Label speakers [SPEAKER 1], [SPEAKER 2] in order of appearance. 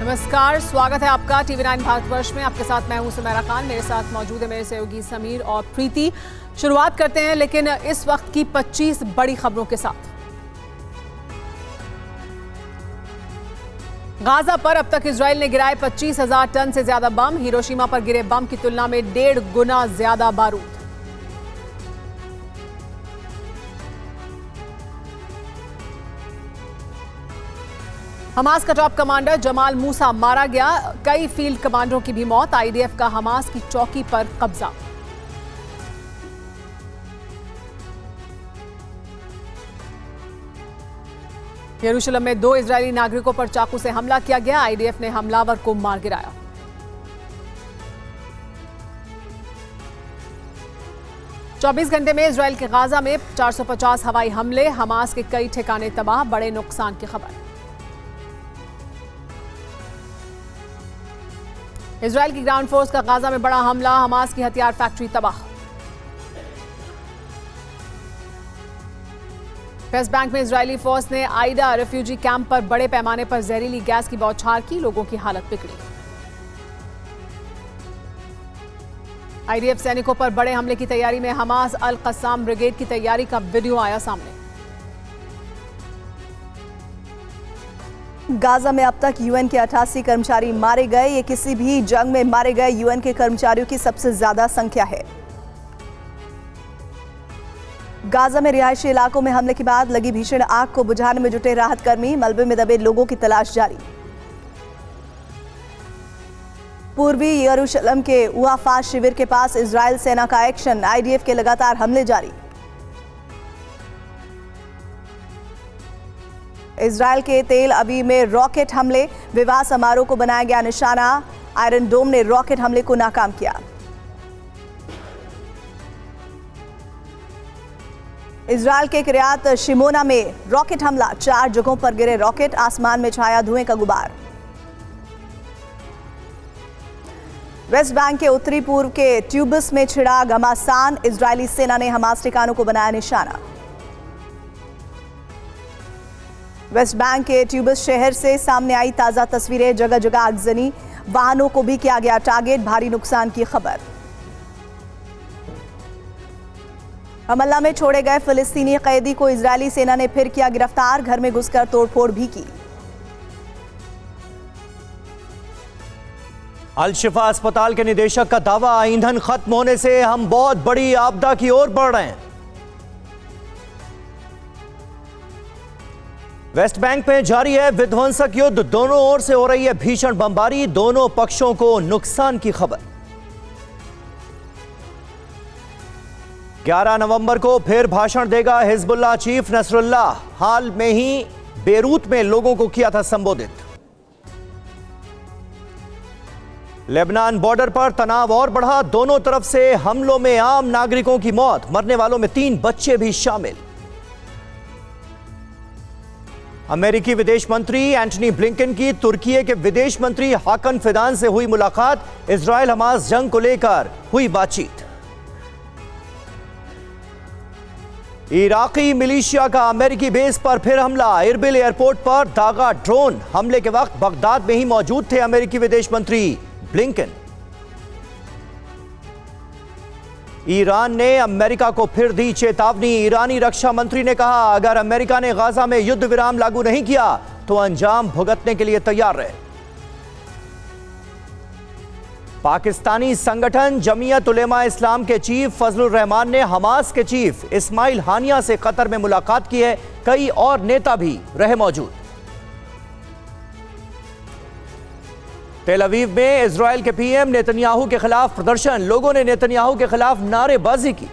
[SPEAKER 1] नमस्कार, स्वागत है आपका टीवी9 भारतवर्ष में। आपके साथ मैं हूं सुमेरा खान, मेरे साथ मौजूद है मेरे सहयोगी समीर और प्रीति। शुरुआत करते हैं लेकिन इस वक्त की 25 बड़ी खबरों के साथ। गाजा पर अब तक इजराइल ने गिराए 25,000 टन से ज्यादा बम। हिरोशिमा पर गिरे बम की तुलना में 1.5 गुना ज्यादा बारूद। हमास का टॉप कमांडर जमाल मूसा मारा गया। कई फील्ड कमांडरों की भी मौत। आईडीएफ का हमास की चौकी पर कब्जा। यरूशलेम में 2 इजरायली नागरिकों पर चाकू से हमला किया गया। आईडीएफ ने हमलावर को मार गिराया। चौबीस घंटे में इजरायल के गाजा में 450 हवाई हमले। हमास के कई ठिकाने तबाह। बड़े नुकसान की खबर। इजरायल की ग्राउंड फोर्स का गाजा में बड़ा हमला। हमास की हथियार फैक्ट्री तबाह। वेस्ट बैंक में इजरायली फोर्स ने आइडा रेफ्यूजी कैंप पर बड़े पैमाने पर जहरीली गैस की बौछार की। लोगों की हालत बिगड़ी। आईडीएफ सैनिकों पर बड़े हमले की तैयारी में। हमास अल कस्साम ब्रिगेड की तैयारी का वीडियो आया सामने।
[SPEAKER 2] गाजा में अब तक यूएन के 88 कर्मचारी मारे गए। ये किसी भी जंग में मारे गए यूएन के कर्मचारियों की सबसे ज्यादा संख्या है। गाजा में रिहायशी इलाकों में हमले के बाद लगी भीषण आग को बुझाने में जुटे राहत कर्मी। मलबे में दबे लोगों की तलाश जारी। पूर्वी यरूशलेम के उआफा शिविर के पास इजरायल सेना का एक्शन। आईडीएफ के लगातार हमले जारी। इजरायल के तेल अवीव में रॉकेट हमले। विवाह समारोह को बनाया गया निशाना। आयरन डोम ने रॉकेट हमले को नाकाम किया। इजरायल के किर्यात शिमोना में रॉकेट हमला। 4 जगहों पर गिरे रॉकेट। आसमान में छाया धुएं का गुबार। वेस्ट बैंक के उत्तरी पूर्व के ट्यूबस में छिड़ा घमासान। इजरायली सेना ने हमास ठिकानों को बनाया निशाना। वेस्ट बैंक के ट्यूबस शहर से सामने आई ताजा तस्वीरें। जगह जगह आगजनी। वाहनों को भी किया गया टारगेट। भारी नुकसान की खबर। हमला में छोड़े गए फिलिस्तीनी कैदी को इजरायली सेना ने फिर किया गिरफ्तार। घर में घुसकर तोड़फोड़ भी की।
[SPEAKER 3] अल शिफा अस्पताल के निदेशक का दावा, ईंधन खत्म होने से हम बहुत बड़ी आपदा की ओर बढ़ रहे हैं। वेस्ट बैंक में जारी है विध्वंसक युद्ध। दोनों ओर से हो रही है भीषण बमबारी। दोनों पक्षों को नुकसान की खबर। 11 नवंबर को फिर भाषण देगा हिजबुल्लाह चीफ नसरुल्लाह। हाल में ही बेरूत में लोगों को किया था संबोधित। लेबनान बॉर्डर पर तनाव और बढ़ा। दोनों तरफ से हमलों में आम नागरिकों की मौत। मरने वालों में 3 बच्चे भी शामिल। अमेरिकी विदेश मंत्री एंटनी ब्लिंकन की तुर्की के विदेश मंत्री हाकन फिदान से हुई मुलाकात। इजरायल हमास जंग को लेकर हुई बातचीत। इराकी मिलिशिया का अमेरिकी बेस पर फिर हमला। इरबिल एयरपोर्ट पर दागा ड्रोन। हमले के वक्त बगदाद में ही मौजूद थे अमेरिकी विदेश मंत्री ब्लिंकन। ईरान ने अमेरिका को फिर दी चेतावनी। ईरानी रक्षा मंत्री ने कहा, अगर अमेरिका ने गाजा में युद्ध विराम लागू नहीं किया तो अंजाम भुगतने के लिए तैयार रहे। पाकिस्तानी संगठन जमीयत उलेमा इस्लाम के चीफ फजलुर रहमान ने हमास के चीफ इस्माइल हानिया से कतर में मुलाकात की है। कई और नेता भी रहे मौजूद। तेल अवीव में इजरायल के पीएम नेतन्याहू के खिलाफ प्रदर्शन। लोगों ने नेतन्याहू के खिलाफ नारेबाजी की।